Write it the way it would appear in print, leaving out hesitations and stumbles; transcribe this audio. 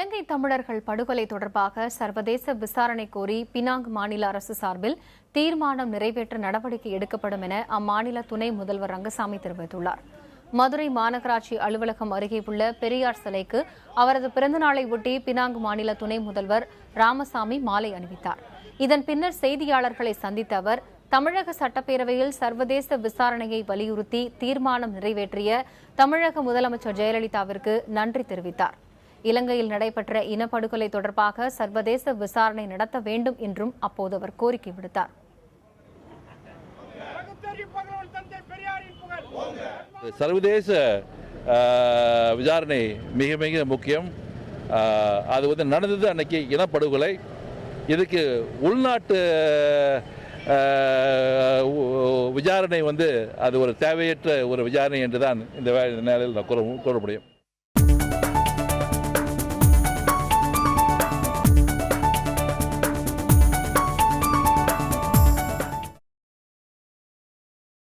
இலங்கை தமிழர்கள் படுகொலை தொடர்பாக சர்வதேச விசாரணை கோரி பினாங் மாநில அரசு சார்பில் தீர்மானம் நிறைவேற்ற நடவடிக்கை எடுக்கப்படும் என அம்மாநில துணை முதல்வர் ரங்கசாமி தெரிவித்துள்ளார். மதுரை மாநகராட்சி அலுவலகம் அருகே உள்ள பெரியார் சிலைக்கு அவரது பிறந்தநாளை ஒட்டி பினாங் மாநில துணை முதல்வர் ராமசாமி மாலை அணிவித்தார். இதன் பின்னர் செய்தியாளர்களை சந்தித்த அவர், தமிழக சட்டப்பேரவையில் சர்வதேச விசாரணையை வலியுறுத்தி தீர்மானம் நிறைவேற்றிய தமிழக முதலமைச்சர் ஜெயலலிதாவிற்கு நன்றி தெரிவித்தார். இலங்கையில் நடைபெற்ற இனப்படுகொலை தொடர்பாக சர்வதேச விசாரணை நடத்த வேண்டும் என்றும் அப்போது அவர் கோரிக்கை விடுத்தார். சர்வதேச விசாரணை மிக மிக முக்கியம். அது நடந்தது அன்னைக்கு இனப்படுகொலை. இதுக்கு உள்நாட்டு விசாரணை அது ஒரு தேவையற்ற ஒரு விசாரணை என்றுதான் இந்த நேரில் கூற முடியும்.